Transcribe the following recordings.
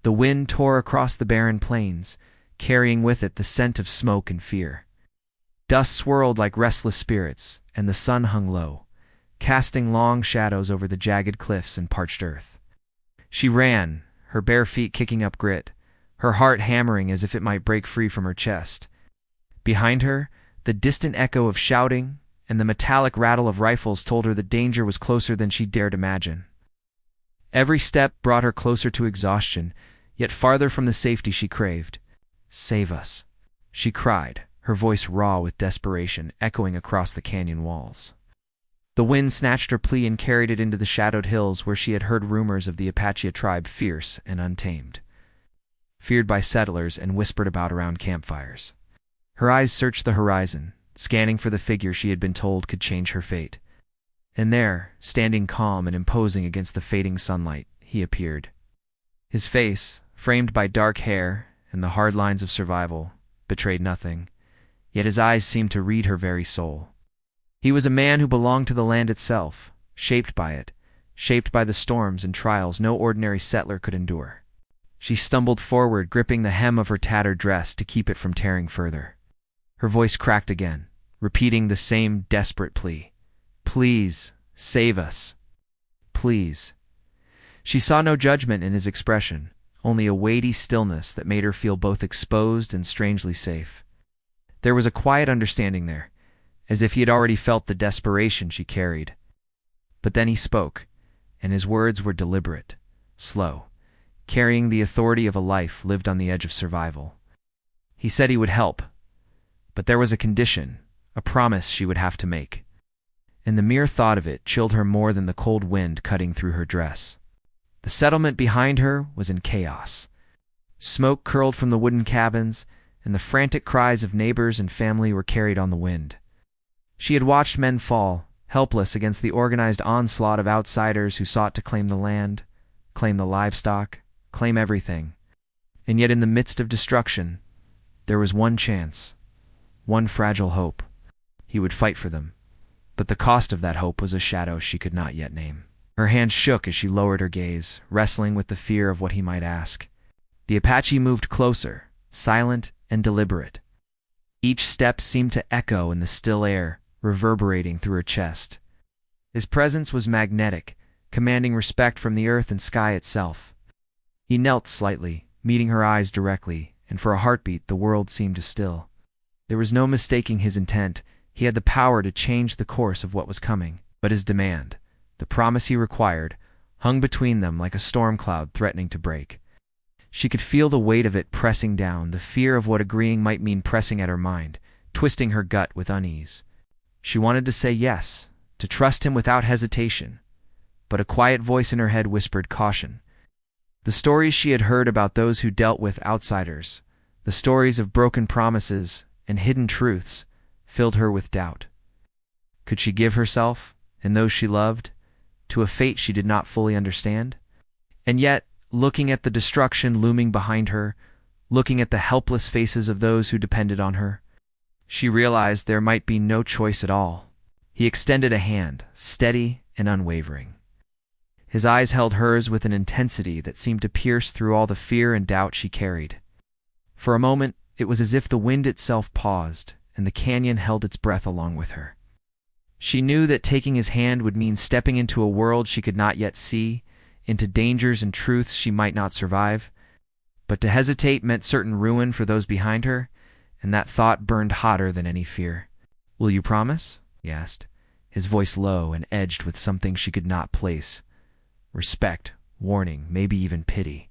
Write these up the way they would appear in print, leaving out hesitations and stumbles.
The wind tore across the barren plains, carrying with it the scent of smoke and fear. Dust swirled like restless spirits, and the sun hung low, casting long shadows over the jagged cliffs and parched earth. She ran, her bare feet kicking up grit, her heart hammering as if it might break free from her chest. Behind her, the distant echo of shouting and the metallic rattle of rifles told her that danger was closer than she dared imagine. Every step brought her closer to exhaustion, yet farther from the safety she craved. "Save us," she cried, her voice raw with desperation, echoing across the canyon walls. The wind snatched her plea and carried it into the shadowed hills where she had heard rumors of the Apache tribe, fierce and untamed, feared by settlers and whispered about around campfires. Her eyes searched the horizon, scanning for the figure she had been told could change her fate. And there, standing calm and imposing against the fading sunlight, he appeared. His face, framed by dark hair and the hard lines of survival, betrayed nothing, yet his eyes seemed to read her very soul. He was a man who belonged to the land itself, shaped by it, shaped by the storms and trials no ordinary settler could endure. She stumbled forward, gripping the hem of her tattered dress to keep it from tearing further. Her voice cracked again, repeating the same desperate plea. "Please, save us. Please." She saw no judgment in his expression, only a weighty stillness that made her feel both exposed and strangely safe. There was a quiet understanding there, as if he had already felt the desperation she carried. But then he spoke, and his words were deliberate, slow, carrying the authority of a life lived on the edge of survival. He said he would help, but there was a condition, a promise she would have to make. And the mere thought of it chilled her more than the cold wind cutting through her dress. The settlement behind her was in chaos. Smoke curled from the wooden cabins, and the frantic cries of neighbors and family were carried on the wind. She had watched men fall, helpless against the organized onslaught of outsiders who sought to claim the land, claim the livestock, claim everything. And yet in the midst of destruction, there was one chance, one fragile hope. He would fight for them, but the cost of that hope was a shadow she could not yet name. Her hands shook as she lowered her gaze, wrestling with the fear of what he might ask. The Apache moved closer, silent and deliberate. Each step seemed to echo in the still air, reverberating through her chest. His presence was magnetic, commanding respect from the earth and sky itself. He knelt slightly, meeting her eyes directly, and for a heartbeat the world seemed to still. There was no mistaking his intent. He had the power to change the course of what was coming, but his demand, the promise he required, hung between them like a storm cloud threatening to break. She could feel the weight of it pressing down, the fear of what agreeing might mean pressing at her mind, twisting her gut with unease. She wanted to say yes, to trust him without hesitation, but a quiet voice in her head whispered caution. The stories she had heard about those who dealt with outsiders, the stories of broken promises and hidden truths, filled her with doubt. Could she give herself, and those she loved, to a fate she did not fully understand? And yet, looking at the destruction looming behind her, looking at the helpless faces of those who depended on her, she realized there might be no choice at all. He extended a hand, steady and unwavering. His eyes held hers with an intensity that seemed to pierce through all the fear and doubt she carried. For a moment, it was as if the wind itself paused, and the canyon held its breath along with her. She knew that taking his hand would mean stepping into a world she could not yet see, into dangers and truths she might not survive. But to hesitate meant certain ruin for those behind her, and that thought burned hotter than any fear. "Will you promise?" he asked, his voice low and edged with something she could not place. Respect, warning, maybe even pity.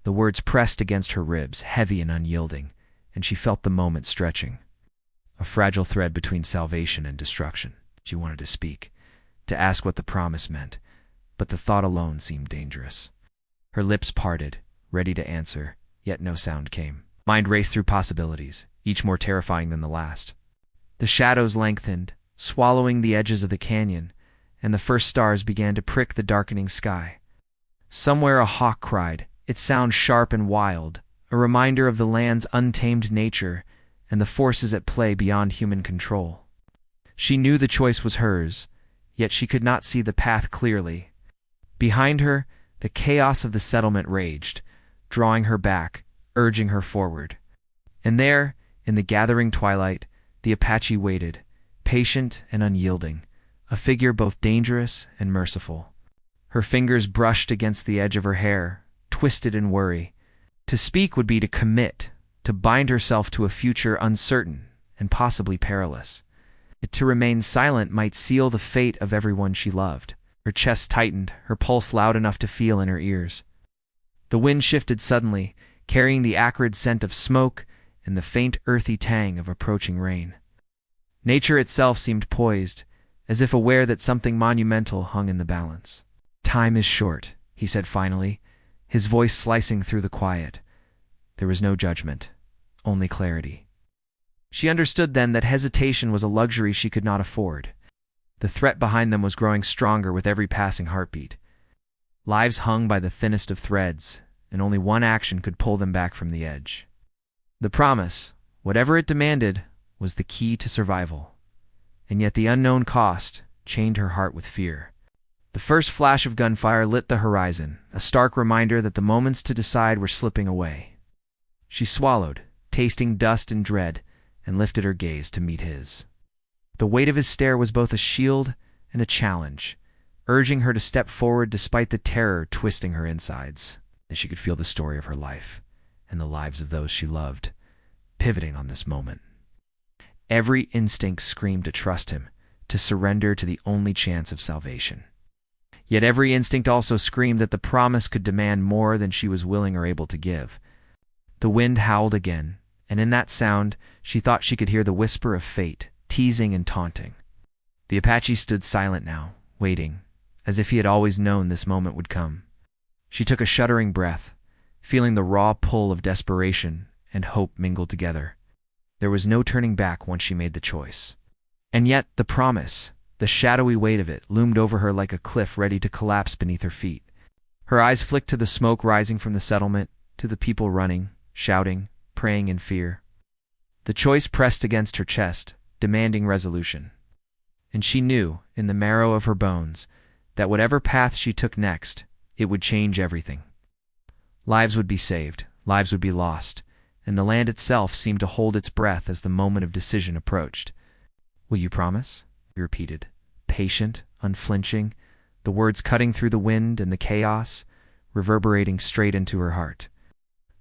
The words pressed against her ribs, heavy and unyielding, and she felt the moment stretching. A fragile thread between salvation and destruction. She wanted to speak, to ask what the promise meant, but the thought alone seemed dangerous. Her lips parted, ready to answer, yet no sound came. Mind raced through possibilities, each more terrifying than the last. The shadows lengthened, swallowing the edges of the canyon, and the first stars began to prick the darkening sky. Somewhere a hawk cried, its sound sharp and wild, a reminder of the land's untamed nature and the forces at play beyond human control. She knew the choice was hers, yet she could not see the path clearly. Behind her, the chaos of the settlement raged, drawing her back, urging her forward. And there, in the gathering twilight, the Apache waited, patient and unyielding, a figure both dangerous and merciful. Her fingers brushed against the edge of her hair, twisted in worry. To speak would be to commit, to bind herself to a future uncertain and possibly perilous. To remain silent might seal the fate of everyone she loved. Her chest tightened, her pulse loud enough to feel in her ears. The wind shifted suddenly, carrying the acrid scent of smoke and the faint earthy tang of approaching rain. Nature itself seemed poised, as if aware that something monumental hung in the balance. "Time is short," he said finally, his voice slicing through the quiet. There was no judgment, only clarity. She understood then that hesitation was a luxury she could not afford. The threat behind them was growing stronger with every passing heartbeat. Lives hung by the thinnest of threads, and only one action could pull them back from the edge. The promise, whatever it demanded, was the key to survival. And yet the unknown cost chained her heart with fear. The first flash of gunfire lit the horizon, a stark reminder that the moments to decide were slipping away. She swallowed, tasting dust and dread, and lifted her gaze to meet his. The weight of his stare was both a shield and a challenge, urging her to step forward despite the terror twisting her insides. She could feel the story of her life, and the lives of those she loved, pivoting on this moment. Every instinct screamed to trust him, to surrender to the only chance of salvation. Yet every instinct also screamed that the promise could demand more than she was willing or able to give. The wind howled again, and in that sound she thought she could hear the whisper of fate, teasing and taunting. The Apache stood silent now, waiting, as if he had always known this moment would come. She took a shuddering breath, feeling the raw pull of desperation and hope mingled together. There was no turning back once she made the choice. And yet the promise, the shadowy weight of it, loomed over her like a cliff ready to collapse beneath her feet. Her eyes flicked to the smoke rising from the settlement, to the people running, shouting, praying in fear. The choice pressed against her chest, demanding resolution. And she knew, in the marrow of her bones, that whatever path she took next, it would change everything. Lives would be saved, lives would be lost, and the land itself seemed to hold its breath as the moment of decision approached. "Will you promise?" he repeated, patient, unflinching, the words cutting through the wind and the chaos, reverberating straight into her heart.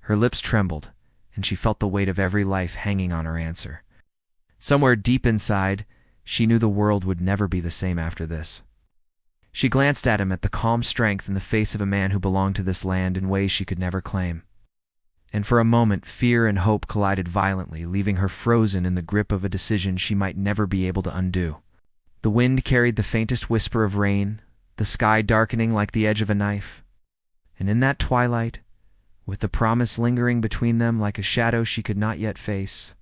Her lips trembled, and she felt the weight of every life hanging on her answer. Somewhere deep inside, she knew the world would never be the same after this. She glanced at him, at the calm strength in the face of a man who belonged to this land in ways she could never claim. And for a moment, fear and hope collided violently, leaving her frozen in the grip of a decision she might never be able to undo. The wind carried the faintest whisper of rain, the sky darkening like the edge of a knife. And in that twilight, with the promise lingering between them like a shadow she could not yet face,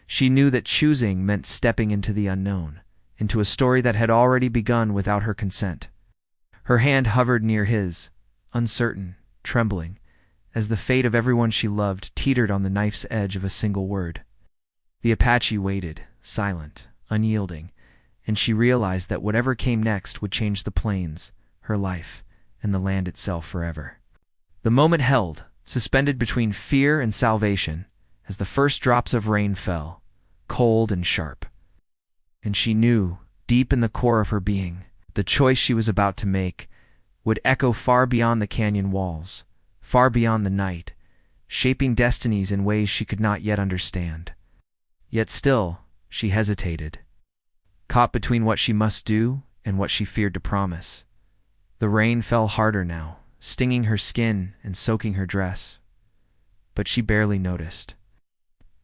she knew that choosing meant stepping into the unknown, into a story that had already begun without her consent. Her hand hovered near his, uncertain, trembling, as the fate of everyone she loved teetered on the knife's edge of a single word. The Apache waited, silent, unyielding, and she realized that whatever came next would change the plains, her life, and the land itself forever. The moment held, suspended between fear and salvation, as the first drops of rain fell, cold and sharp. And she knew, deep in the core of her being, the choice she was about to make would echo far beyond the canyon walls, far beyond the night, shaping destinies in ways she could not yet understand. Yet still, she hesitated, caught between what she must do and what she feared to promise. The rain fell harder now, stinging her skin and soaking her dress. But she barely noticed.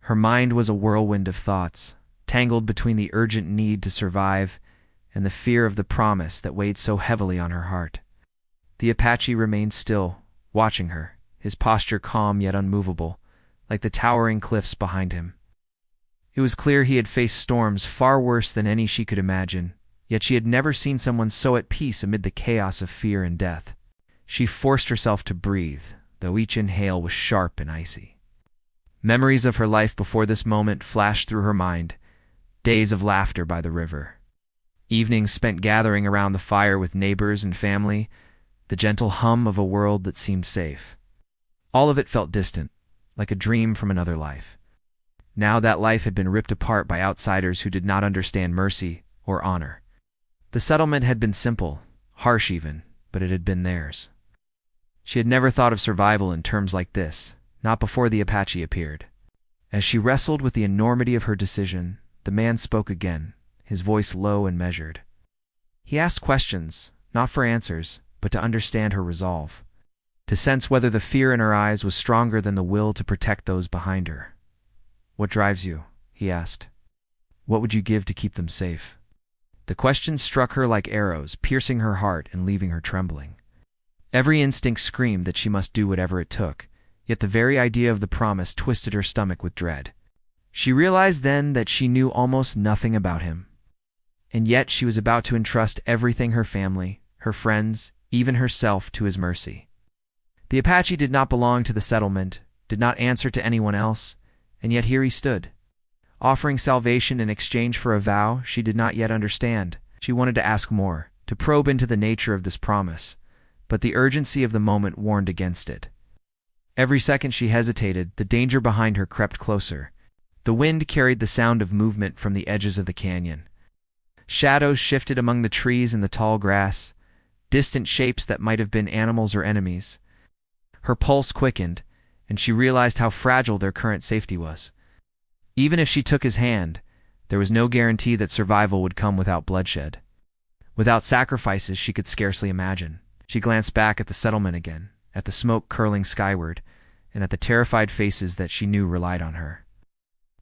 Her mind was a whirlwind of thoughts, tangled between the urgent need to survive and the fear of the promise that weighed so heavily on her heart. The Apache remained still, watching her, his posture calm yet unmovable, like the towering cliffs behind him. It was clear he had faced storms far worse than any she could imagine, yet she had never seen someone so at peace amid the chaos of fear and death. She forced herself to breathe, though each inhale was sharp and icy. Memories of her life before this moment flashed through her mind, days of laughter by the river, evenings spent gathering around the fire with neighbors and family, the gentle hum of a world that seemed safe. All of it felt distant, like a dream from another life. Now that life had been ripped apart by outsiders who did not understand mercy or honor. The settlement had been simple, harsh even, but it had been theirs. She had never thought of survival in terms like this, not before the Apache appeared. As she wrestled with the enormity of her decision, the man spoke again, his voice low and measured. He asked questions, not for answers, but to understand her resolve, to sense whether the fear in her eyes was stronger than the will to protect those behind her. "What drives you?" he asked. "What would you give to keep them safe?" The question struck her like arrows, piercing her heart and leaving her trembling. Every instinct screamed that she must do whatever it took, yet the very idea of the promise twisted her stomach with dread. She realized then that she knew almost nothing about him, and yet she was about to entrust everything, her family, her friends, even herself, to his mercy. The Apache did not belong to the settlement, did not answer to anyone else, and yet here he stood, offering salvation in exchange for a vow she did not yet understand. She wanted to ask more, to probe into the nature of this promise, but the urgency of the moment warned against it. Every second she hesitated, the danger behind her crept closer. The wind carried the sound of movement from the edges of the canyon. Shadows shifted among the trees and the tall grass, distant shapes that might have been animals or enemies. Her pulse quickened, and she realized how fragile their current safety was. Even if she took his hand, there was no guarantee that survival would come without bloodshed, without sacrifices she could scarcely imagine. She glanced back at the settlement again, at the smoke curling skyward, and at the terrified faces that she knew relied on her.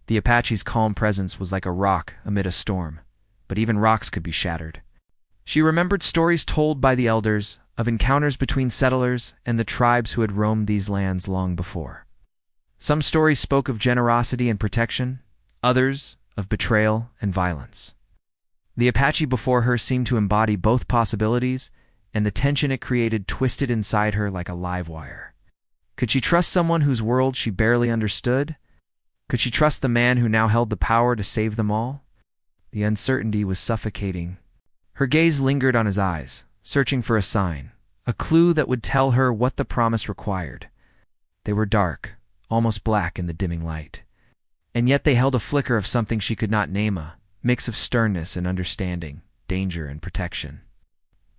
The Apache's calm presence was like a rock amid a storm, but even rocks could be shattered. She remembered stories told by the elders of encounters between settlers and the tribes who had roamed these lands long before. Some stories spoke of generosity and protection, others of betrayal and violence. The Apache before her seemed to embody both possibilities, and the tension it created twisted inside her like a live wire. Could she trust someone whose world she barely understood? Could she trust the man who now held the power to save them all? The uncertainty was suffocating. Her gaze lingered on his eyes, searching for a sign, a clue that would tell her what the promise required. They were dark, almost black in the dimming light, and yet they held a flicker of something she could not name, a mix of sternness and understanding, danger and protection.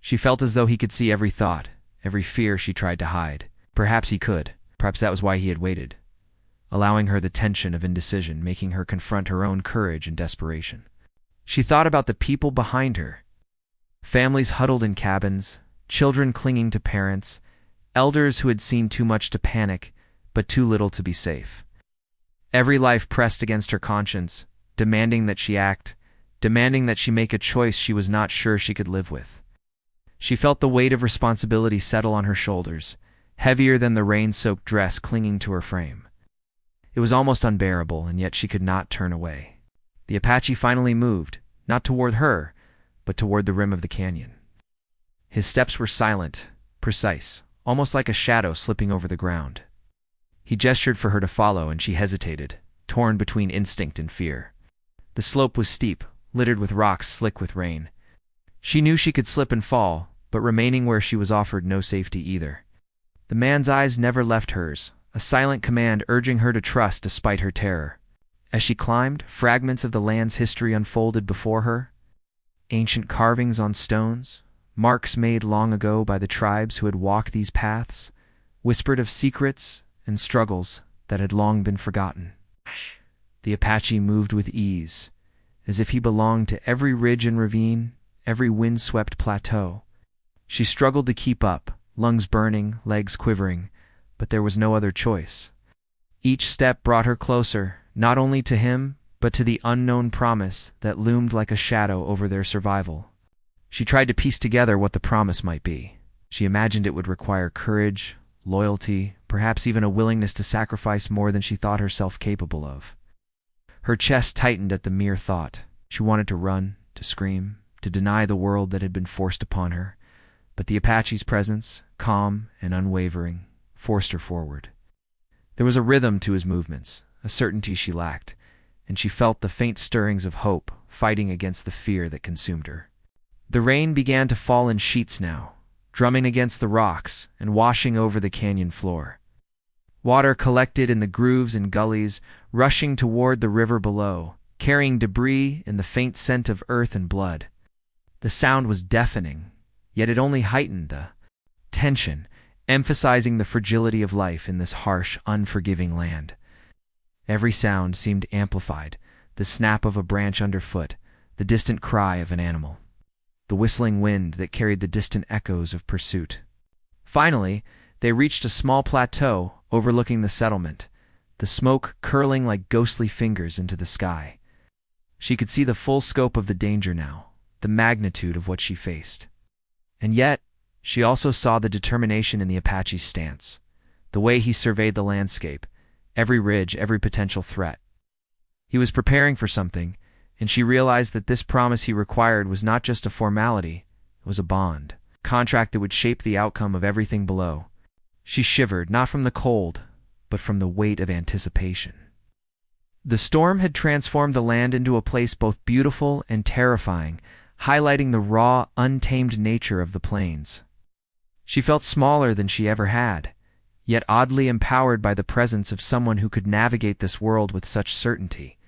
She felt as though he could see every thought, every fear she tried to hide. Perhaps he could. Perhaps that was why he had waited, allowing her the tension of indecision, making her confront her own courage and desperation. She thought about the people behind her. Families huddled in cabins, children clinging to parents, elders who had seen too much to panic, but too little to be safe. Every life pressed against her conscience, demanding that she act, demanding that she make a choice she was not sure she could live with. She felt the weight of responsibility settle on her shoulders, heavier than the rain-soaked dress clinging to her frame. It was almost unbearable, and yet she could not turn away. The Apache finally moved, not toward her, but toward the rim of the canyon. His steps were silent, precise, almost like a shadow slipping over the ground. He gestured for her to follow, and she hesitated, torn between instinct and fear. The slope was steep, littered with rocks slick with rain. She knew she could slip and fall, but remaining where she was offered no safety either. The man's eyes never left hers, a silent command urging her to trust despite her terror. As she climbed, fragments of the land's history unfolded before her. Ancient carvings on stones, marks made long ago by the tribes who had walked these paths, whispered of secrets and struggles that had long been forgotten. The Apache moved with ease, as if he belonged to every ridge and ravine, every wind-swept plateau. She struggled to keep up, lungs burning, legs quivering, but there was no other choice. Each step brought her closer, not only to him, but to the unknown promise that loomed like a shadow over their survival. She tried to piece together what the promise might be. She imagined it would require courage, loyalty, perhaps even a willingness to sacrifice more than she thought herself capable of. Her chest tightened at the mere thought. She wanted to run, to scream, to deny the world that had been forced upon her, but the Apache's presence, calm and unwavering, forced her forward. There was a rhythm to his movements, a certainty she lacked, and she felt the faint stirrings of hope fighting against the fear that consumed her. The rain began to fall in sheets now, drumming against the rocks and washing over the canyon floor. Water collected in the grooves and gullies, rushing toward the river below, carrying debris and the faint scent of earth and blood. The sound was deafening, yet it only heightened the tension, emphasizing the fragility of life in this harsh, unforgiving land. Every sound seemed amplified, the snap of a branch underfoot, the distant cry of an animal, the whistling wind that carried the distant echoes of pursuit. Finally, they reached a small plateau overlooking the settlement, the smoke curling like ghostly fingers into the sky. She could see the full scope of the danger now, the magnitude of what she faced. And yet, she also saw the determination in the Apache's stance, the way he surveyed the landscape, every ridge, every potential threat. He was preparing for something, and she realized that this promise he required was not just a formality, it was a bond, a contract that would shape the outcome of everything below. She shivered, not from the cold, but from the weight of anticipation. The storm had transformed the land into a place both beautiful and terrifying, highlighting the raw, untamed nature of the plains. She felt smaller than she ever had, yet oddly empowered by the presence of someone who could navigate this world with such certainty.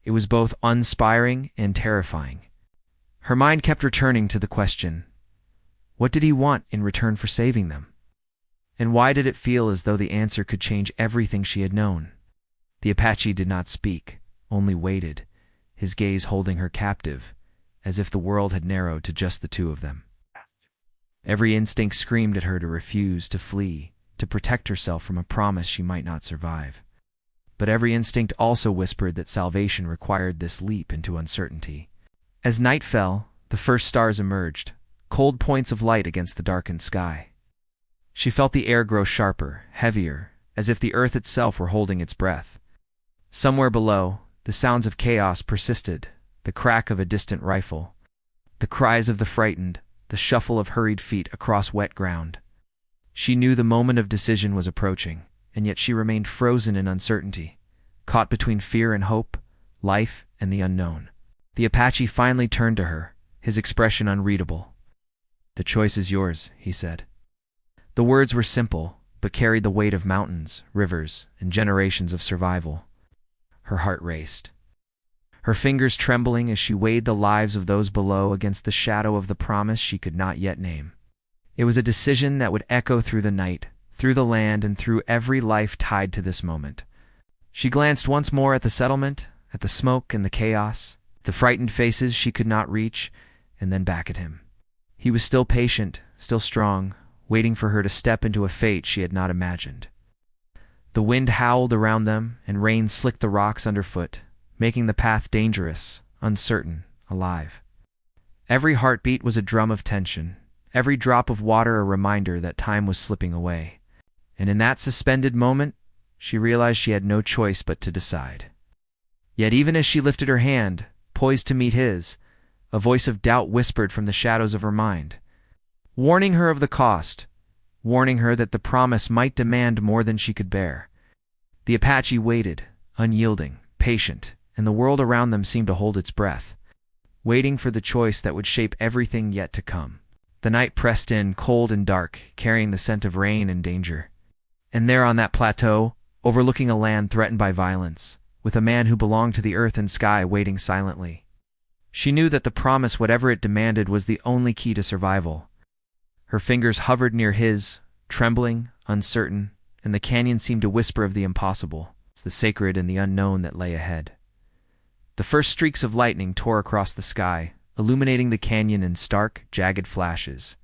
It was both inspiring and terrifying. Her mind kept returning to the question, what did he want in return for saving them? And why did it feel as though the answer could change everything she had known? The Apache did not speak, only waited, his gaze holding her captive, as if the world had narrowed to just the two of them. Every instinct screamed at her to refuse, to flee, to protect herself from a promise she might not survive. But every instinct also whispered that salvation required this leap into uncertainty. As night fell, the first stars emerged, cold points of light against the darkened sky. She felt the air grow sharper, heavier, as if the earth itself were holding its breath. Somewhere below, the sounds of chaos persisted, the crack of a distant rifle, the cries of the frightened, the shuffle of hurried feet across wet ground. She knew the moment of decision was approaching, and yet she remained frozen in uncertainty, caught between fear and hope, life and the unknown. The Apache finally turned to her, his expression unreadable. "The choice is yours," he said. The words were simple, but carried the weight of mountains, rivers, and generations of survival. Her heart raced, her fingers trembling as she weighed the lives of those below against the shadow of the promise she could not yet name. It was a decision that would echo through the night, through the land, and through every life tied to this moment. She glanced once more at the settlement, at the smoke and the chaos, the frightened faces she could not reach, and then back at him. He was still patient, still strong, waiting for her to step into a fate she had not imagined. The wind howled around them, and rain slicked the rocks underfoot, making the path dangerous, uncertain, alive. Every heartbeat was a drum of tension, every drop of water a reminder that time was slipping away. And in that suspended moment, she realized she had no choice but to decide. Yet even as she lifted her hand, poised to meet his, a voice of doubt whispered from the shadows of her mind, warning her of the cost, warning her that the promise might demand more than she could bear. The Apache waited, unyielding, patient, and the world around them seemed to hold its breath, waiting for the choice that would shape everything yet to come. The night pressed in, cold and dark, carrying the scent of rain and danger. And there on that plateau, overlooking a land threatened by violence, with a man who belonged to the earth and sky waiting silently. She knew that the promise, whatever it demanded, was the only key to survival. Her fingers hovered near his, trembling, uncertain, and the canyon seemed to whisper of the impossible, the sacred and the unknown that lay ahead. The first streaks of lightning tore across the sky, illuminating the canyon in stark, jagged flashes.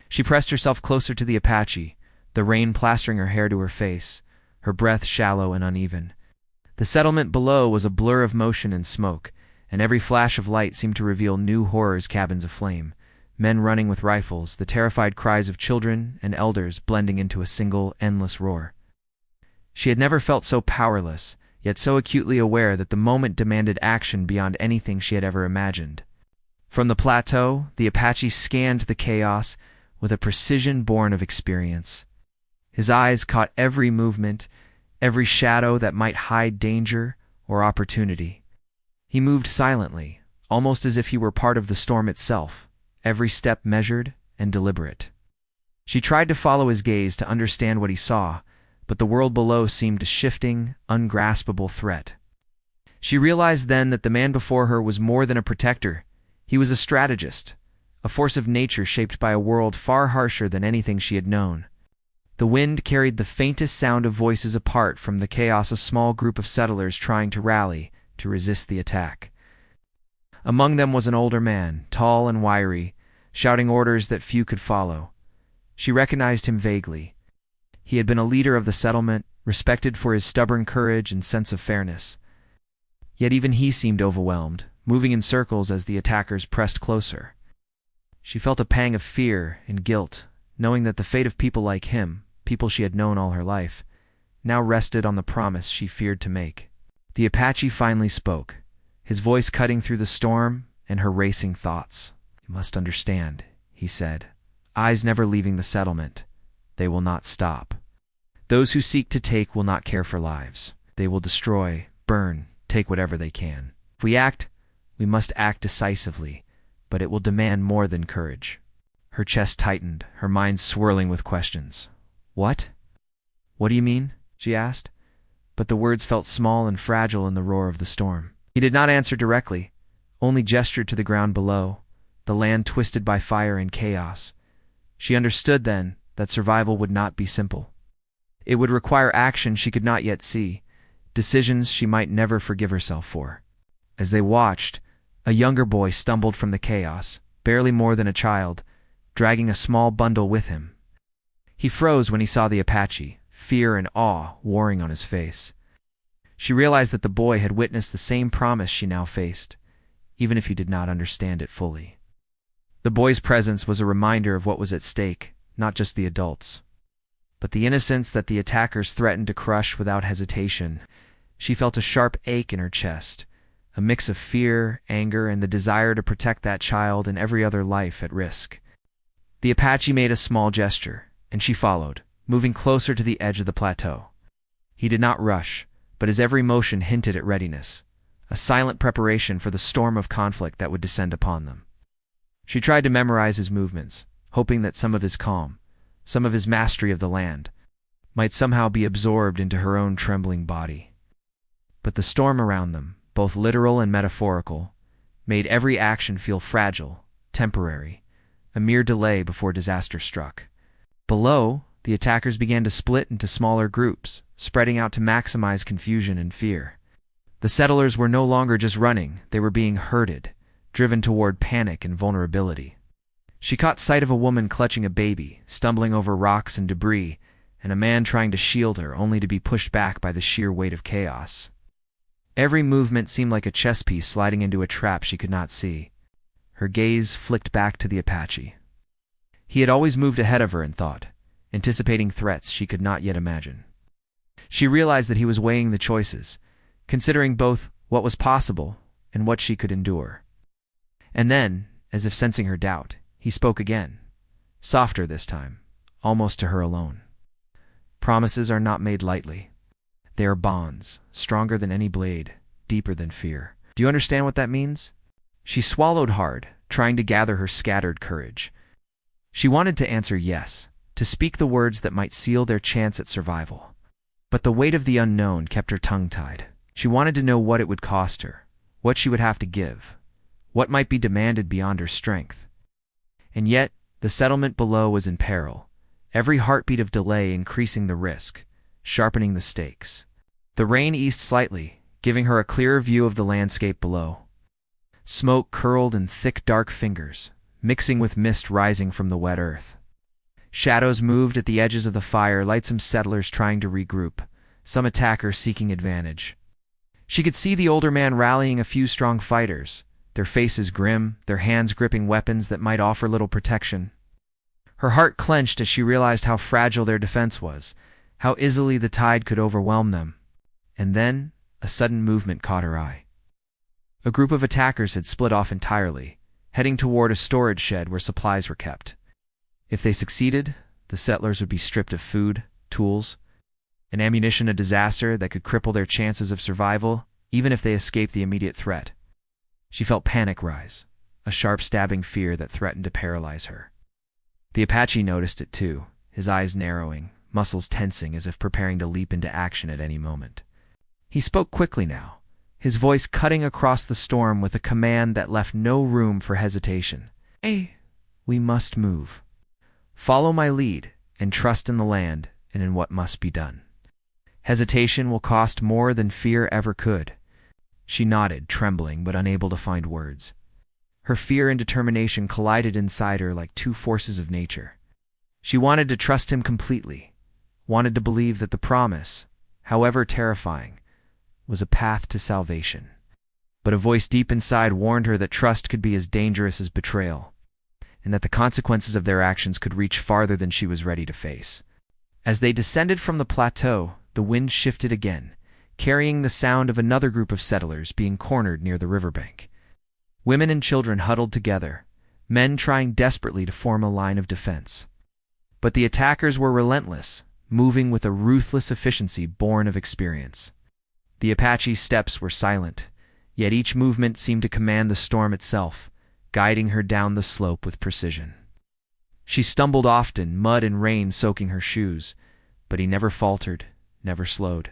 She pressed herself closer to the Apache, the rain plastering her hair to her face, her breath shallow and uneven. The settlement below was a blur of motion and smoke, and every flash of light seemed to reveal new horrors, cabins aflame, men running with rifles, the terrified cries of children and elders blending into a single, endless roar. She had never felt so powerless, yet so acutely aware that the moment demanded action beyond anything she had ever imagined. From the plateau, the Apache scanned the chaos with a precision born of experience. His eyes caught every movement, every shadow that might hide danger or opportunity. He moved silently, almost as if he were part of the storm itself, every step measured and deliberate. She tried to follow his gaze to understand what he saw, but the world below seemed a shifting, ungraspable threat. She realized then that the man before her was more than a protector. He was a strategist, a force of nature shaped by a world far harsher than anything she had known. The wind carried the faintest sound of voices apart from the chaos, a small group of settlers trying to rally to resist the attack. Among them was an older man, tall and wiry, shouting orders that few could follow. She recognized him vaguely. He had been a leader of the settlement, respected for his stubborn courage and sense of fairness. Yet even he seemed overwhelmed, moving in circles as the attackers pressed closer. She felt a pang of fear and guilt, knowing that the fate of people like him, people she had known all her life, now rested on the promise she feared to make. The Apache finally spoke, his voice cutting through the storm and her racing thoughts. "You must understand," he said, "eyes never leaving the settlement. They will not stop. Those who seek to take will not care for lives. They will destroy, burn, take whatever they can. If we act, we must act decisively, but it will demand more than courage." Her chest tightened, her mind swirling with questions. "What? What do you mean?" she asked, but the words felt small and fragile in the roar of the storm. He did not answer directly, only gestured to the ground below, the land twisted by fire and chaos. She understood then that survival would not be simple. It would require action she could not yet see, decisions she might never forgive herself for. As they watched, a younger boy stumbled from the chaos, barely more than a child, dragging a small bundle with him. He froze when he saw the Apache, fear and awe warring on his face. She realized that the boy had witnessed the same promise she now faced, even if he did not understand it fully. The boy's presence was a reminder of what was at stake, not just the adults, but the innocence that the attackers threatened to crush without hesitation. She felt a sharp ache in her chest, a mix of fear, anger, and the desire to protect that child and every other life at risk. The Apache made a small gesture, and she followed, moving closer to the edge of the plateau. He did not rush, but his every motion hinted at readiness, a silent preparation for the storm of conflict that would descend upon them. She tried to memorize his movements, hoping that some of his calm, some of his mastery of the land, might somehow be absorbed into her own trembling body. But the storm around them, both literal and metaphorical, made every action feel fragile, temporary, a mere delay before disaster struck. Below, the attackers began to split into smaller groups, spreading out to maximize confusion and fear. The settlers were no longer just running, they were being herded, driven toward panic and vulnerability. She caught sight of a woman clutching a baby, stumbling over rocks and debris, and a man trying to shield her, only to be pushed back by the sheer weight of chaos. Every movement seemed like a chess piece sliding into a trap she could not see. Her gaze flicked back to the Apache. He had always moved ahead of her in thought, anticipating threats she could not yet imagine. She realized that he was weighing the choices, considering both what was possible and what she could endure. And then, as if sensing her doubt, he spoke again, softer this time, almost to her alone. "Promises are not made lightly. They are bonds, stronger than any blade, deeper than fear. Do you understand what that means?" She swallowed hard, trying to gather her scattered courage. She wanted to answer yes, to speak the words that might seal their chance at survival. But the weight of the unknown kept her tongue-tied. She wanted to know what it would cost her, what she would have to give, what might be demanded beyond her strength. And yet, the settlement below was in peril, every heartbeat of delay increasing the risk, sharpening the stakes. The rain eased slightly, giving her a clearer view of the landscape below. Smoke curled in thick, dark fingers, mixing with mist rising from the wet earth. Shadows moved at the edges of the fire, like some settlers trying to regroup, some attacker seeking advantage. She could see the older man rallying a few strong fighters, their faces grim, their hands gripping weapons that might offer little protection. Her heart clenched as she realized how fragile their defense was, how easily the tide could overwhelm them. And then, a sudden movement caught her eye. A group of attackers had split off entirely, heading toward a storage shed where supplies were kept. If they succeeded, the settlers would be stripped of food, tools, and ammunition, a disaster that could cripple their chances of survival, even if they escaped the immediate threat. She felt panic rise, a sharp stabbing fear that threatened to paralyze her. The Apache noticed it too, his eyes narrowing, muscles tensing as if preparing to leap into action at any moment. He spoke quickly now, his voice cutting across the storm with a command that left no room for hesitation. "Hey, we must move. Follow my lead and trust in the land and in what must be done. Hesitation will cost more than fear ever could." She nodded, trembling but unable to find words. Her fear and determination collided inside her like two forces of nature. She wanted to trust him completely, wanted to believe that the promise, however terrifying, was a path to salvation. But a voice deep inside warned her that trust could be as dangerous as betrayal, and that the consequences of their actions could reach farther than she was ready to face. As they descended from the plateau, the wind shifted again, carrying the sound of another group of settlers being cornered near the riverbank. Women and children huddled together, men trying desperately to form a line of defense. But the attackers were relentless, moving with a ruthless efficiency born of experience. The Apache's steps were silent, yet each movement seemed to command the storm itself, guiding her down the slope with precision. She stumbled often, mud and rain soaking her shoes, but he never faltered, never slowed.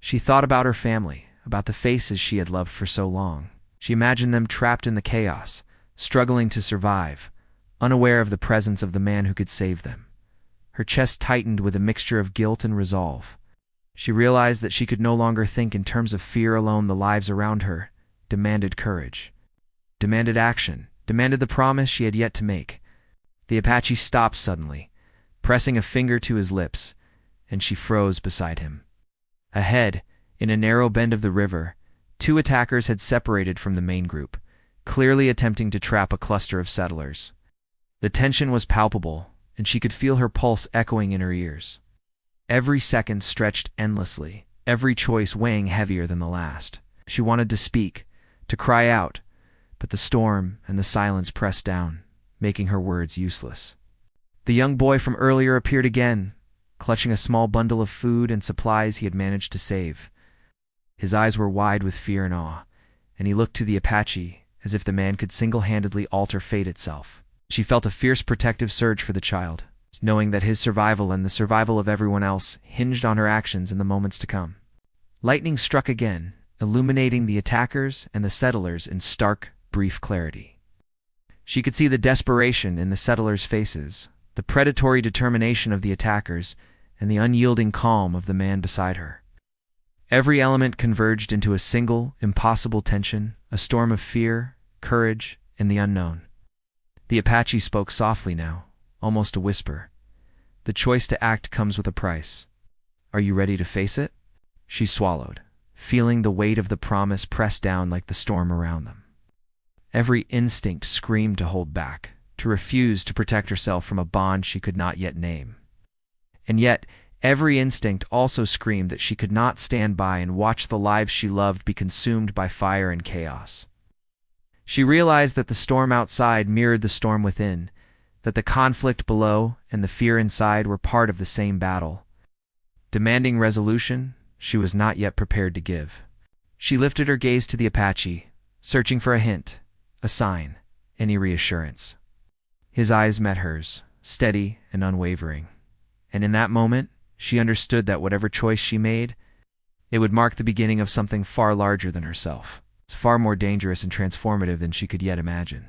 She thought about her family, about the faces she had loved for so long. She imagined them trapped in the chaos, struggling to survive, unaware of the presence of the man who could save them. Her chest tightened with a mixture of guilt and resolve. She realized that she could no longer think in terms of fear alone. The lives around her demanded courage, demanded action, demanded the promise she had yet to make. The Apache stopped suddenly, pressing a finger to his lips, and she froze beside him. Ahead, in a narrow bend of the river, two attackers had separated from the main group, clearly attempting to trap a cluster of settlers. The tension was palpable, and she could feel her pulse echoing in her ears. Every second stretched endlessly, every choice weighing heavier than the last. She wanted to speak, to cry out, but the storm and the silence pressed down, making her words useless. The young boy from earlier appeared again, clutching a small bundle of food and supplies he had managed to save. His eyes were wide with fear and awe, and he looked to the Apache as if the man could single-handedly alter fate itself. She felt a fierce protective surge for the child, knowing that his survival and the survival of everyone else hinged on her actions in the moments to come. Lightning struck again, illuminating the attackers and the settlers in stark, brief clarity. She could see the desperation in the settlers' faces, the predatory determination of the attackers, and the unyielding calm of the man beside her. Every element converged into a single, impossible tension, a storm of fear, courage, and the unknown. The Apache spoke softly now, almost a whisper. "The choice to act comes with a price. Are you ready to face it?" She swallowed, feeling the weight of the promise press down like the storm around them. Every instinct screamed to hold back, to refuse to protect herself from a bond she could not yet name. And yet, every instinct also screamed that she could not stand by and watch the lives she loved be consumed by fire and chaos. She realized that the storm outside mirrored the storm within, that the conflict below and the fear inside were part of the same battle. Demanding resolution, she was not yet prepared to give. She lifted her gaze to the Apache, searching for a hint, a sign, any reassurance. His eyes met hers, steady and unwavering. And in that moment, she understood that whatever choice she made, it would mark the beginning of something far larger than herself, far more dangerous and transformative than she could yet imagine.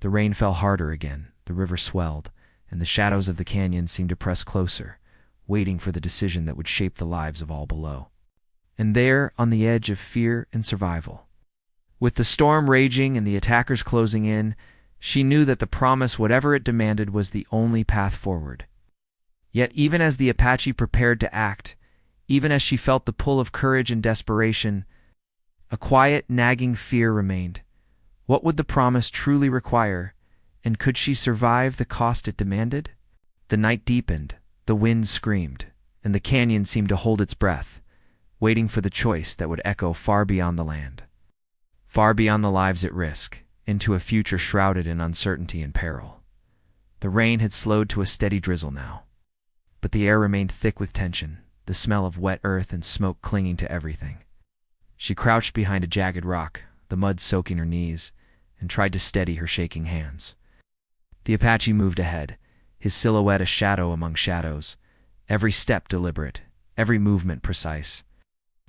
The rain fell harder again, the river swelled, and the shadows of the canyon seemed to press closer, waiting for the decision that would shape the lives of all below. And there, on the edge of fear and survival, with the storm raging and the attackers closing in, she knew that the promise, whatever it demanded, was the only path forward. Yet even as the Apache prepared to act, even as she felt the pull of courage and desperation, a quiet, nagging fear remained. What would the promise truly require, and could she survive the cost it demanded? The night deepened, the wind screamed, and the canyon seemed to hold its breath, waiting for the choice that would echo far beyond the land, far beyond the lives at risk, into a future shrouded in uncertainty and peril. The rain had slowed to a steady drizzle now, but the air remained thick with tension, the smell of wet earth and smoke clinging to everything. She crouched behind a jagged rock, the mud soaking her knees, and tried to steady her shaking hands. The Apache moved ahead, his silhouette a shadow among shadows, every step deliberate, every movement precise.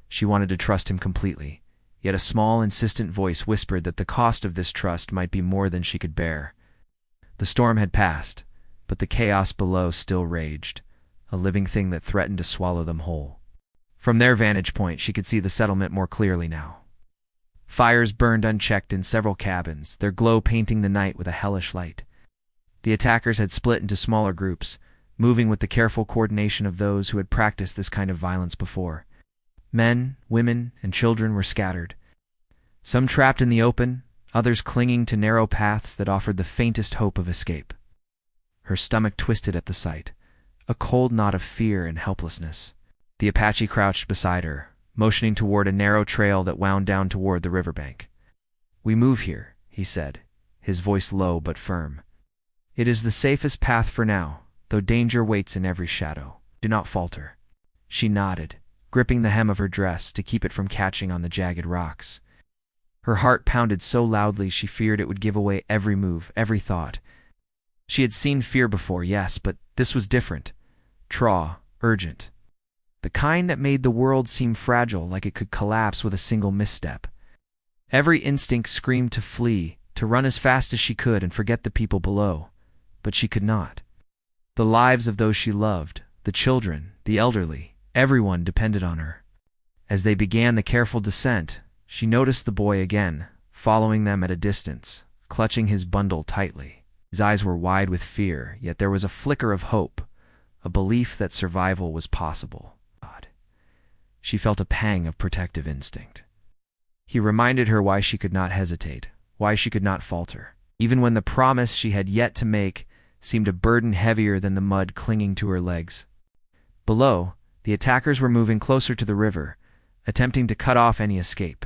She wanted to trust him completely, yet a small, insistent voice whispered that the cost of this trust might be more than she could bear. The storm had passed, but the chaos below still raged, a living thing that threatened to swallow them whole. From their vantage point, she could see the settlement more clearly now. Fires burned unchecked in several cabins, their glow painting the night with a hellish light. The attackers had split into smaller groups, moving with the careful coordination of those who had practiced this kind of violence before. Men, women, and children were scattered, some trapped in the open, others clinging to narrow paths that offered the faintest hope of escape. Her stomach twisted at the sight, a cold knot of fear and helplessness. The Apache crouched beside her, motioning toward a narrow trail that wound down toward the riverbank. "We move here," he said, his voice low but firm. "It is the safest path for now, though danger waits in every shadow. Do not falter." She nodded, gripping the hem of her dress to keep it from catching on the jagged rocks. Her heart pounded so loudly she feared it would give away every move, every thought. She had seen fear before, yes, but this was different. Raw, urgent. The kind that made the world seem fragile, like it could collapse with a single misstep. Every instinct screamed to flee, to run as fast as she could and forget the people below. But she could not. The lives of those she loved, the children, the elderly, everyone depended on her. As they began the careful descent, she noticed the boy again, following them at a distance, clutching his bundle tightly. His eyes were wide with fear, yet there was a flicker of hope, a belief that survival was possible. She felt a pang of protective instinct. He reminded her why she could not hesitate, why she could not falter, even when the promise she had yet to make seemed a burden heavier than the mud clinging to her legs. Below, the attackers were moving closer to the river, attempting to cut off any escape.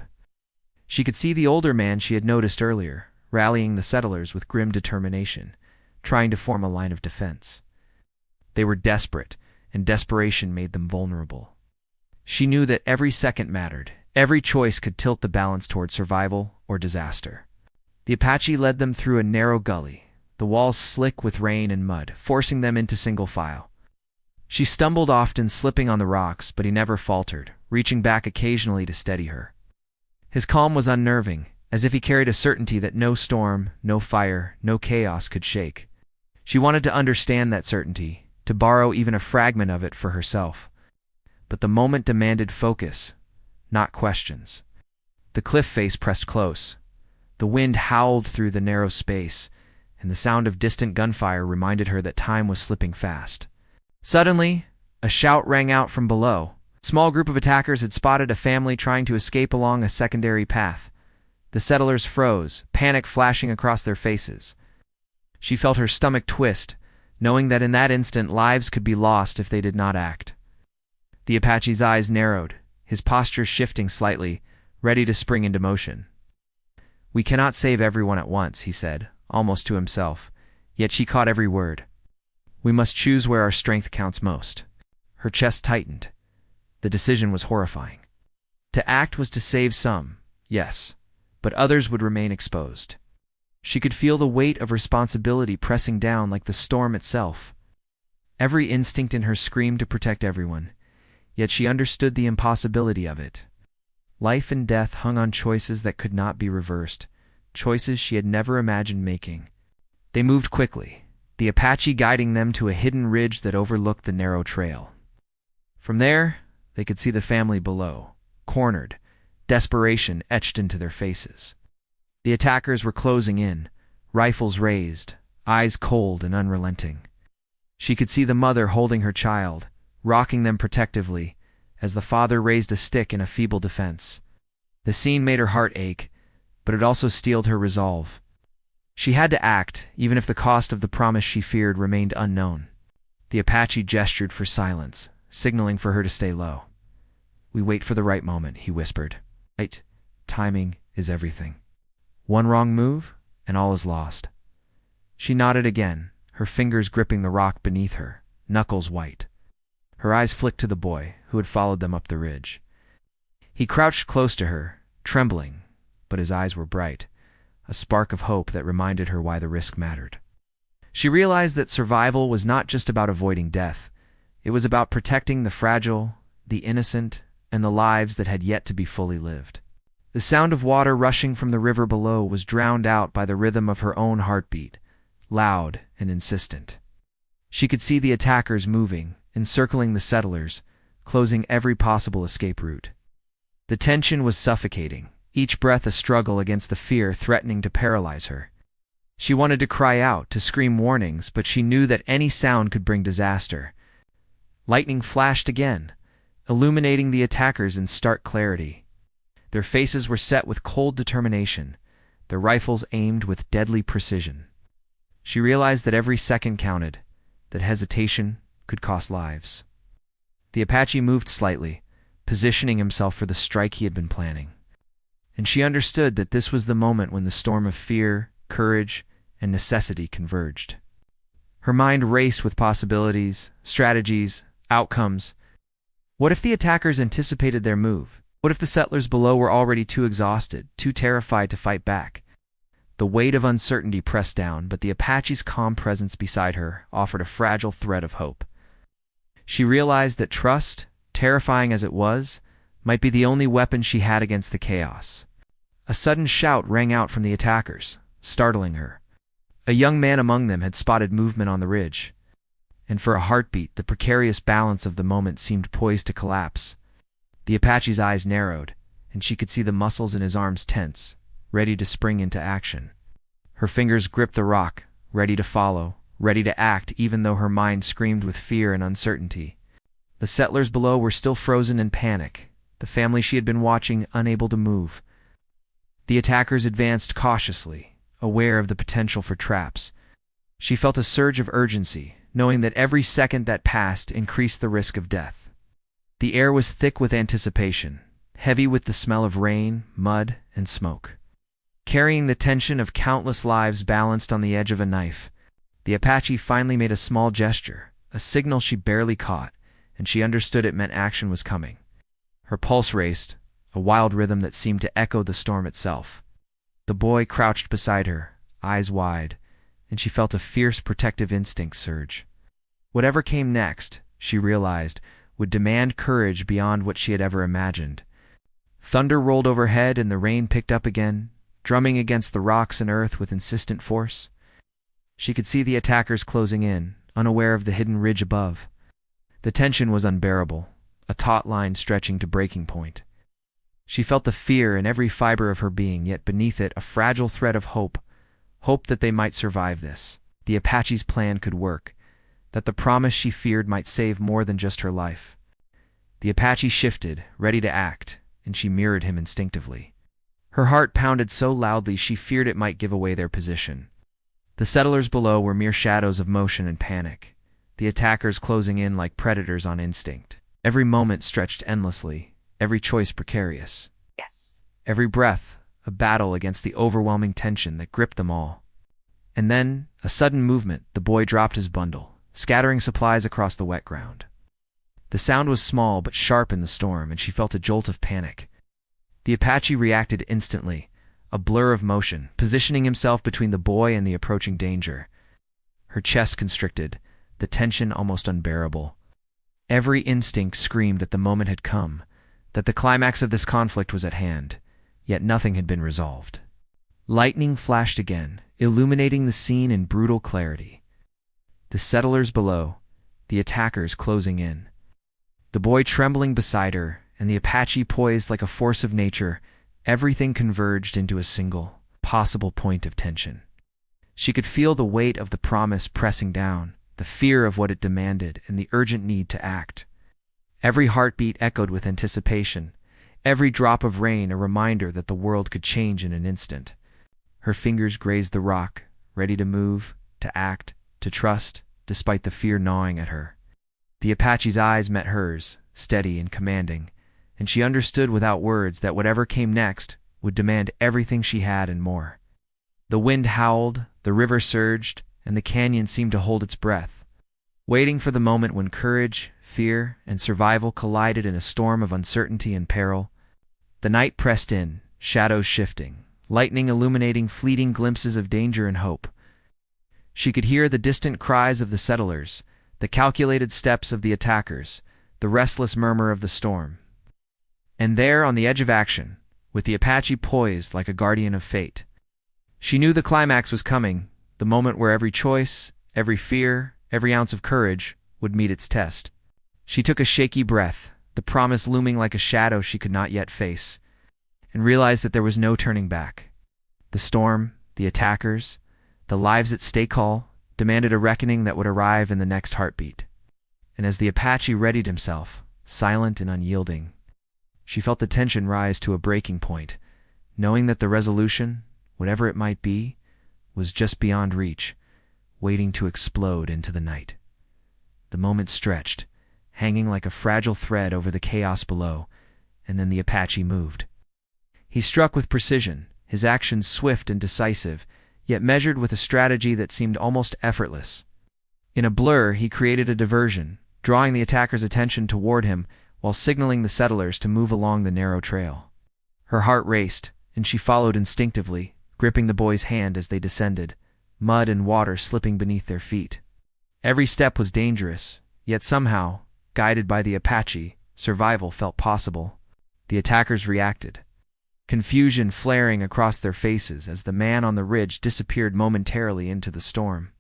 She could see the older man she had noticed earlier, rallying the settlers with grim determination, trying to form a line of defense. They were desperate, and desperation made them vulnerable. She knew that every second mattered, every choice could tilt the balance toward survival or disaster. The Apache led them through a narrow gully, the walls slick with rain and mud, forcing them into single file. She stumbled often, slipping on the rocks, but he never faltered, reaching back occasionally to steady her. His calm was unnerving, as if he carried a certainty that no storm, no fire, no chaos could shake. She wanted to understand that certainty, to borrow even a fragment of it for herself. But the moment demanded focus, not questions. The cliff face pressed close. The wind howled through the narrow space, and the sound of distant gunfire reminded her that time was slipping fast. Suddenly, a shout rang out from below. A small group of attackers had spotted a family trying to escape along a secondary path. The settlers froze, panic flashing across their faces. She felt her stomach twist, knowing that in that instant lives could be lost if they did not act. The Apache's eyes narrowed, his posture shifting slightly, ready to spring into motion. "We cannot save everyone at once," he said, almost to himself, yet she caught every word. "We must choose where our strength counts most." Her chest tightened. The decision was horrifying. To act was to save some, yes, but others would remain exposed. She could feel the weight of responsibility pressing down like the storm itself. Every instinct in her screamed to protect everyone. Yet she understood the impossibility of it. Life and death hung on choices that could not be reversed, choices she had never imagined making. They moved quickly, the Apache guiding them to a hidden ridge that overlooked the narrow trail. From there, they could see the family below, cornered, desperation etched into their faces. The attackers were closing in, rifles raised, eyes cold and unrelenting. She could see the mother holding her child, rocking them protectively, as the father raised a stick in a feeble defense. The scene made her heart ache, but it also steeled her resolve. She had to act, even if the cost of the promise she feared remained unknown. The Apache gestured for silence, signaling for her to stay low. "We wait for the right moment," he whispered. "Right, timing is everything. One wrong move, and all is lost." She nodded again, her fingers gripping the rock beneath her, knuckles white. Her eyes flicked to the boy, who had followed them up the ridge. He crouched close to her, trembling, but his eyes were bright, a spark of hope that reminded her why the risk mattered. She realized that survival was not just about avoiding death. It was about protecting the fragile, the innocent, and the lives that had yet to be fully lived. The sound of water rushing from the river below was drowned out by the rhythm of her own heartbeat, loud and insistent. She could see the attackers moving, encircling the settlers, closing every possible escape route. The tension was suffocating, each breath a struggle against the fear threatening to paralyze her. She wanted to cry out, to scream warnings, but she knew that any sound could bring disaster. Lightning flashed again, illuminating the attackers in stark clarity. Their faces were set with cold determination, their rifles aimed with deadly precision. She realized that every second counted, that hesitation could cost lives. The Apache moved slightly, positioning himself for the strike he had been planning. And she understood that this was the moment when the storm of fear, courage, and necessity converged. Her mind raced with possibilities, strategies, outcomes. What if the attackers anticipated their move? What if the settlers below were already too exhausted, too terrified to fight back? The weight of uncertainty pressed down, but the Apache's calm presence beside her offered a fragile thread of hope. She realized that trust, terrifying as it was, might be the only weapon she had against the chaos. A sudden shout rang out from the attackers, startling her. A young man among them had spotted movement on the ridge, and for a heartbeat the precarious balance of the moment seemed poised to collapse. The Apache's eyes narrowed, and she could see the muscles in his arms tense, ready to spring into action. Her fingers gripped the rock, ready to follow, ready to act even though her mind screamed with fear and uncertainty. The settlers below were still frozen in panic, the family she had been watching unable to move. The attackers advanced cautiously, aware of the potential for traps. She felt a surge of urgency, knowing that every second that passed increased the risk of death. The air was thick with anticipation, heavy with the smell of rain, mud, and smoke. Carrying the tension of countless lives balanced on the edge of a knife, the Apache finally made a small gesture, a signal she barely caught, and she understood it meant action was coming. Her pulse raced, a wild rhythm that seemed to echo the storm itself. The boy crouched beside her, eyes wide, and she felt a fierce protective instinct surge. Whatever came next, she realized, would demand courage beyond what she had ever imagined. Thunder rolled overhead and the rain picked up again, drumming against the rocks and earth with insistent force. She could see the attackers closing in, unaware of the hidden ridge above. The tension was unbearable, a taut line stretching to breaking point. She felt the fear in every fiber of her being, yet beneath it a fragile thread of hope, hope that they might survive this. The Apache's plan could work, that the promise she feared might save more than just her life. The Apache shifted, ready to act, and she mirrored him instinctively. Her heart pounded so loudly she feared it might give away their position. The settlers below were mere shadows of motion and panic, the attackers closing in like predators on instinct. Every moment stretched endlessly, every choice precarious. Every breath, a battle against the overwhelming tension that gripped them all. And then, a sudden movement, the boy dropped his bundle, scattering supplies across the wet ground. The sound was small but sharp in the storm, and she felt a jolt of panic. The Apache reacted instantly, a blur of motion, positioning himself between the boy and the approaching danger. Her chest constricted, the tension almost unbearable. Every instinct screamed that the moment had come, that the climax of this conflict was at hand, yet nothing had been resolved. Lightning flashed again, illuminating the scene in brutal clarity. The settlers below, the attackers closing in. The boy trembling beside her, and the Apache poised like a force of nature, everything converged into a single, possible point of tension. She could feel the weight of the promise pressing down, the fear of what it demanded, and the urgent need to act. Every heartbeat echoed with anticipation, every drop of rain a reminder that the world could change in an instant. Her fingers grazed the rock, ready to move, to act, to trust, despite the fear gnawing at her. The Apache's eyes met hers, steady and commanding, and she understood without words that whatever came next would demand everything she had and more. The wind howled, the river surged, and the canyon seemed to hold its breath, waiting for the moment when courage, fear, and survival collided in a storm of uncertainty and peril. The night pressed in, shadows shifting, lightning illuminating fleeting glimpses of danger and hope. She could hear the distant cries of the settlers, the calculated steps of the attackers, the restless murmur of the storm. And there, on the edge of action, with the Apache poised like a guardian of fate, she knew the climax was coming, the moment where every choice, every fear, every ounce of courage would meet its test. She took a shaky breath, the promise looming like a shadow she could not yet face, and realized that there was no turning back. The storm, the attackers, the lives at stake all demanded a reckoning that would arrive in the next heartbeat. And as the Apache readied himself, silent and unyielding, she felt the tension rise to a breaking point, knowing that the resolution, whatever it might be, was just beyond reach, waiting to explode into the night. The moment stretched, hanging like a fragile thread over the chaos below, and then the Apache moved. He struck with precision, his actions swift and decisive, yet measured with a strategy that seemed almost effortless. In a blur, he created a diversion, drawing the attackers' attention toward him while signaling the settlers to move along the narrow trail. Her heart raced, and she followed instinctively, gripping the boy's hand as they descended, mud and water slipping beneath their feet. Every step was dangerous, yet somehow, guided by the Apache, survival felt possible. The attackers reacted, confusion flaring across their faces as the man on the ridge disappeared momentarily into the storm.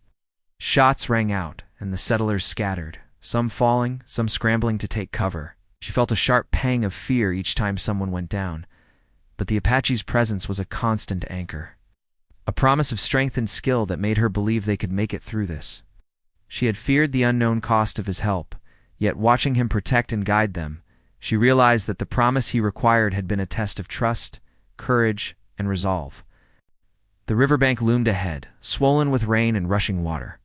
Shots rang out, and the settlers scattered, some falling, some scrambling to take cover. She felt a sharp pang of fear each time someone went down, but the Apache's presence was a constant anchor, a promise of strength and skill that made her believe they could make it through this. She had feared the unknown cost of his help, yet watching him protect and guide them, she realized that the promise he required had been a test of trust, courage, and resolve. The riverbank loomed ahead, swollen with rain and rushing water.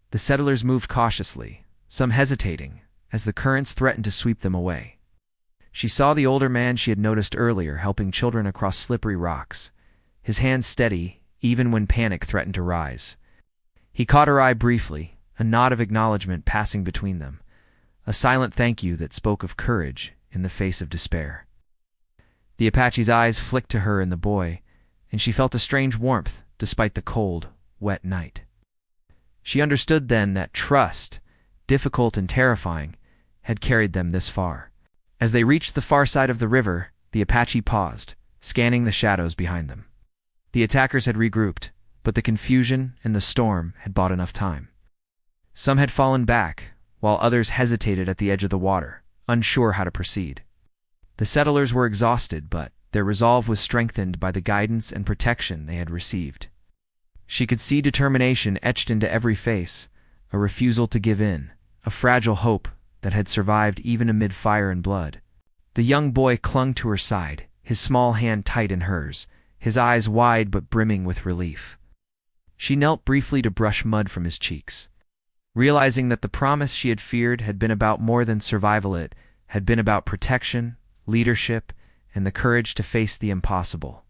The settlers moved cautiously, some hesitating, as the currents threatened to sweep them away. She saw the older man she had noticed earlier helping children across slippery rocks, his hands steady even when panic threatened to rise. He caught her eye briefly, a nod of acknowledgement passing between them, a silent thank you that spoke of courage in the face of despair. The Apache's eyes flicked to her and the boy, and she felt a strange warmth despite the cold, wet night. She understood then that trust, difficult and terrifying, had carried them this far. As they reached the far side of the river, the Apache paused, scanning the shadows behind them. The attackers had regrouped, but the confusion and the storm had bought enough time. Some had fallen back, while others hesitated at the edge of the water, unsure how to proceed. The settlers were exhausted, but their resolve was strengthened by the guidance and protection they had received. She could see determination etched into every face, a refusal to give in, a fragile hope that had survived even amid fire and blood. The young boy clung to her side, his small hand tight in hers, his eyes wide but brimming with relief. She knelt briefly to brush mud from his cheeks, realizing that the promise she had feared had been about more than survival. It had been about protection, leadership, and the courage to face the impossible.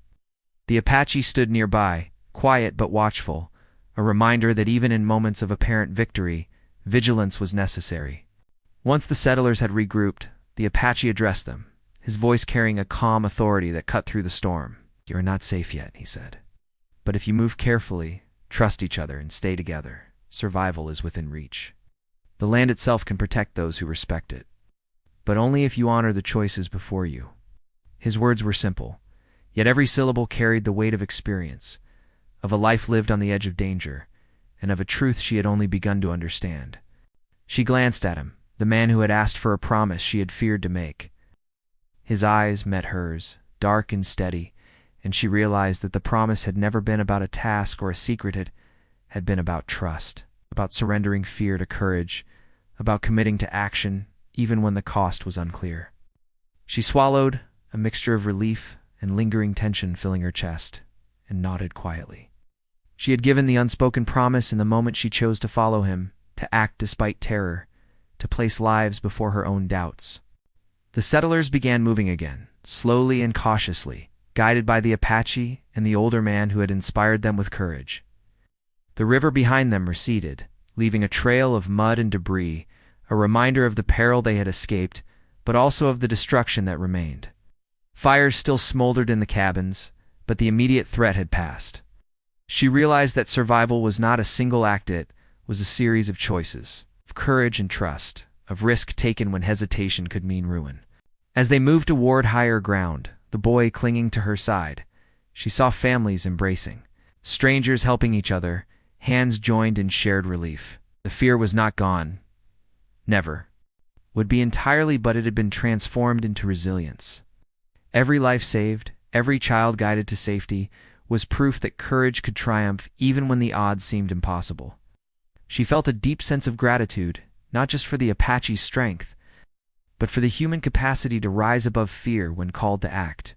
The Apache stood nearby, quiet but watchful, a reminder that even in moments of apparent victory, vigilance was necessary. Once the settlers had regrouped, the Apache addressed them, his voice carrying a calm authority that cut through the storm. "You are not safe yet," he said. "But if you move carefully, trust each other, and stay together, survival is within reach. The land itself can protect those who respect it, but only if you honor the choices before you." His words were simple, yet every syllable carried the weight of experience, of a life lived on the edge of danger, and of a truth she had only begun to understand. She glanced at him, the man who had asked for a promise she had feared to make. His eyes met hers, dark and steady, and she realized that the promise had never been about a task or a secret. It had been about trust, about surrendering fear to courage, about committing to action even when the cost was unclear. She swallowed, a mixture of relief and lingering tension filling her chest, and nodded quietly. She had given the unspoken promise in the moment she chose to follow him, to act despite terror, to place lives before her own doubts. The settlers began moving again, slowly and cautiously, guided by the Apache and the older man who had inspired them with courage. The river behind them receded, leaving a trail of mud and debris, a reminder of the peril they had escaped, but also of the destruction that remained. Fires still smoldered in the cabins, but the immediate threat had passed. She realized that survival was not a single act, it was a series of choices. of courage and trust, of risk taken when hesitation could mean ruin. As they moved toward higher ground, the boy clinging to her side, she saw families embracing, strangers helping each other, hands joined in shared relief. The fear was not gone. Never. Would be entirely, but it had been transformed into resilience. Every life saved, every child guided to safety, was proof that courage could triumph even when the odds seemed impossible. She felt a deep sense of gratitude, not just for the Apache's strength, but for the human capacity to rise above fear when called to act.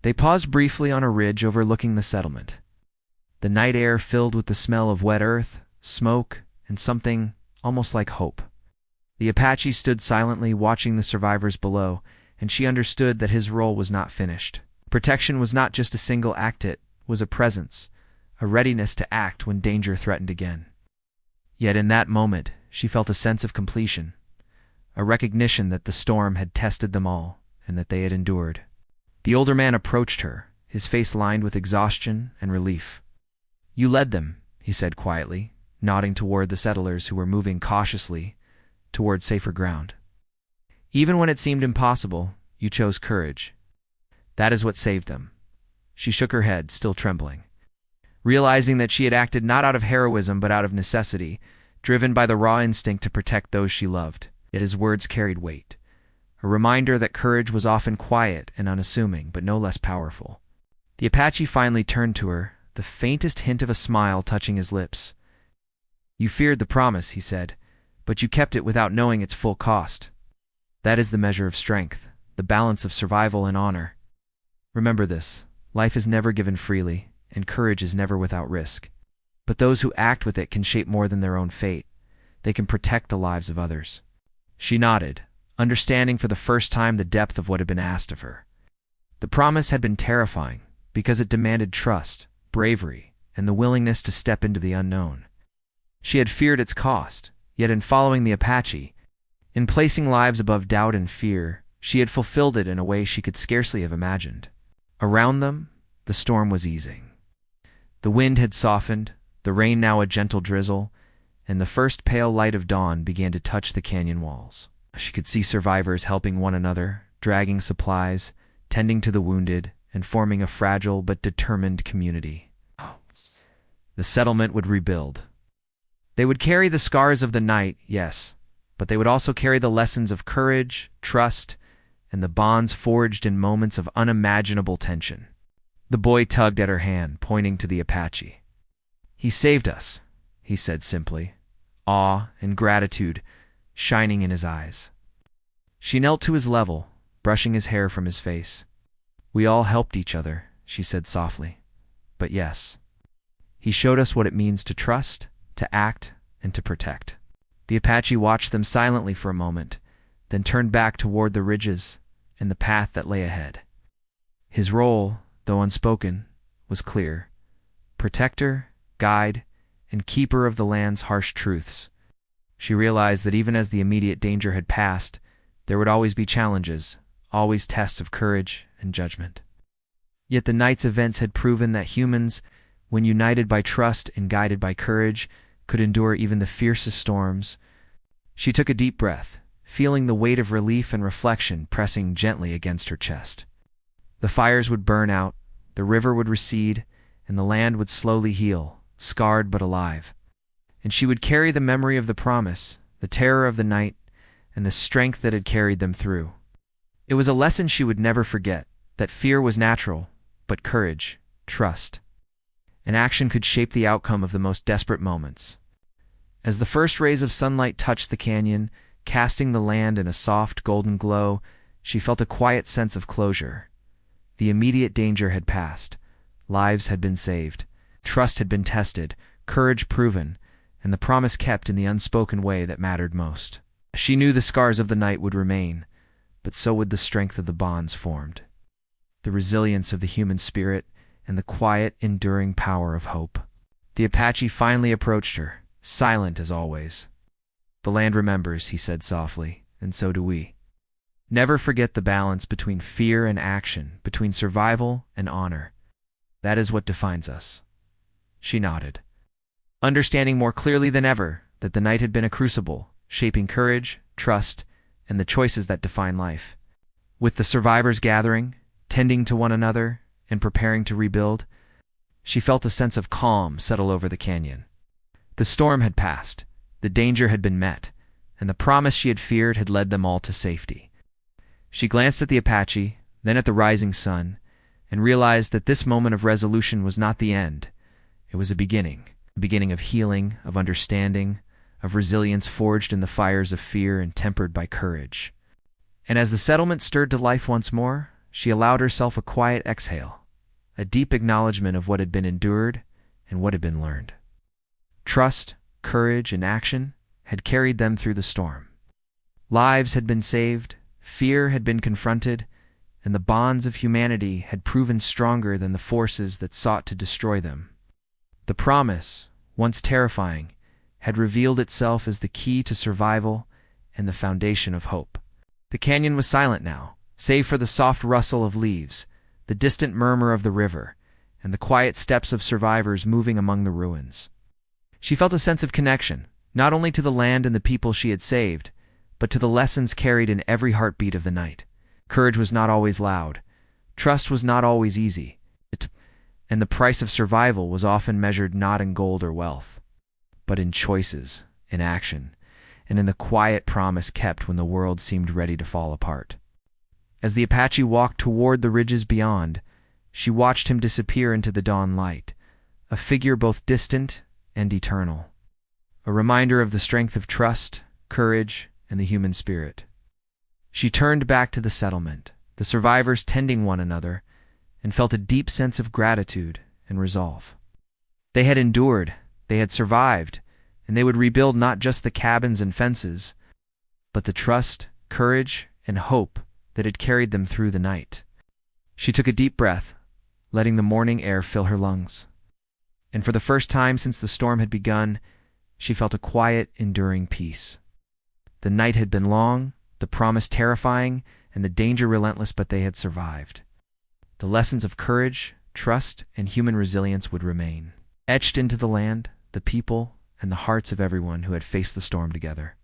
They paused briefly on a ridge overlooking the settlement. The night air filled with the smell of wet earth, smoke, and something almost like hope. The Apache stood silently watching the survivors below, and she understood that his role was not finished. Protection was not just a single act, it was a presence, a readiness to act when danger threatened again. Yet in that moment, she felt a sense of completion, a recognition that the storm had tested them all and that they had endured. The older man approached her, his face lined with exhaustion and relief. "You led them," he said quietly, nodding toward the settlers who were moving cautiously toward safer ground. "Even when it seemed impossible, you chose courage. That is what saved them." She shook her head, still trembling, realizing that she had acted not out of heroism but out of necessity, driven by the raw instinct to protect those she loved. Yet his words carried weight, a reminder that courage was often quiet and unassuming, but no less powerful. The Apache finally turned to her, the faintest hint of a smile touching his lips. "You feared the promise," he said, "but you kept it without knowing its full cost. That is the measure of strength, the balance of survival and honor. Remember this, life is never given freely, and courage is never without risk. But those who act with it can shape more than their own fate. They can protect the lives of others." She nodded, understanding for the first time the depth of what had been asked of her. The promise had been terrifying, because it demanded trust, bravery, and the willingness to step into the unknown. She had feared its cost, yet in following the Apache, in placing lives above doubt and fear, she had fulfilled it in a way she could scarcely have imagined. Around them, the storm was easing. The wind had softened, the rain now a gentle drizzle, and the first pale light of dawn began to touch the canyon walls. She could see survivors helping one another, dragging supplies, tending to the wounded, and forming a fragile but determined community. The settlement would rebuild. They would carry the scars of the night, yes, but they would also carry the lessons of courage, trust, and the bonds forged in moments of unimaginable tension. The boy tugged at her hand, pointing to the Apache. "He saved us," he said simply, awe and gratitude shining in his eyes. She knelt to his level, brushing his hair from his face. "We all helped each other," she said softly. "But yes, he showed us what it means to trust, to act, and to protect." The Apache watched them silently for a moment, then turned back toward the ridges and the path that lay ahead. His role, though unspoken, was clear: protector, guide, and keeper of the land's harsh truths. She realized that even as the immediate danger had passed, there would always be challenges, always tests of courage and judgment. Yet the night's events had proven that humans, when united by trust and guided by courage, could endure even the fiercest storms. She took a deep breath, feeling the weight of relief and reflection pressing gently against her chest. The fires would burn out, the river would recede, and the land would slowly heal, scarred but alive. And she would carry the memory of the promise, the terror of the night, and the strength that had carried them through. It was a lesson she would never forget, that fear was natural, but courage, trust, and action could shape the outcome of the most desperate moments. As the first rays of sunlight touched the canyon, casting the land in a soft golden glow, she felt a quiet sense of closure. The immediate danger had passed. Lives had been saved. Trust had been tested, courage proven, and the promise kept in the unspoken way that mattered most. She knew the scars of the night would remain, but so would the strength of the bonds formed, the resilience of the human spirit, and the quiet, enduring power of hope. The Apache finally approached her, silent as always. "The land remembers," he said softly, "and so do we. Never forget the balance between fear and action, between survival and honor. That is what defines us." She nodded, understanding more clearly than ever that the night had been a crucible, shaping courage, trust, and the choices that define life. With the survivors gathering, tending to one another, and preparing to rebuild, she felt a sense of calm settle over the canyon. The storm had passed, the danger had been met, and the promise she had feared had led them all to safety. She glanced at the Apache, then at the rising sun, and realized that this moment of resolution was not the end. It was a beginning of healing, of understanding, of resilience forged in the fires of fear and tempered by courage. And as the settlement stirred to life once more, she allowed herself a quiet exhale, a deep acknowledgement of what had been endured and what had been learned. Trust, courage, and action had carried them through the storm. Lives had been saved, fear had been confronted, and the bonds of humanity had proven stronger than the forces that sought to destroy them. The promise, once terrifying, had revealed itself as the key to survival and the foundation of hope. The canyon was silent now, save for the soft rustle of leaves, the distant murmur of the river, and the quiet steps of survivors moving among the ruins. She felt a sense of connection, not only to the land and the people she had saved, but to the lessons carried in every heartbeat of the night. Courage was not always loud. Trust was not always easy. And the price of survival was often measured not in gold or wealth, but in choices, in action, and in the quiet promise kept when the world seemed ready to fall apart. As the Apache walked toward the ridges beyond, she watched him disappear into the dawn light, a figure both distant and eternal, a reminder of the strength of trust, courage, and the human spirit. She turned back to the settlement, the survivors tending one another, and felt a deep sense of gratitude and resolve. They had endured, they had survived, and they would rebuild not just the cabins and fences, but the trust, courage, and hope that had carried them through the night. She took a deep breath, letting the morning air fill her lungs. And for the first time since the storm had begun, she felt a quiet, enduring peace. The night had been long, the promise terrifying, and the danger relentless, but they had survived. The lessons of courage, trust, and human resilience would remain, etched into the land, the people, and the hearts of everyone who had faced the storm together.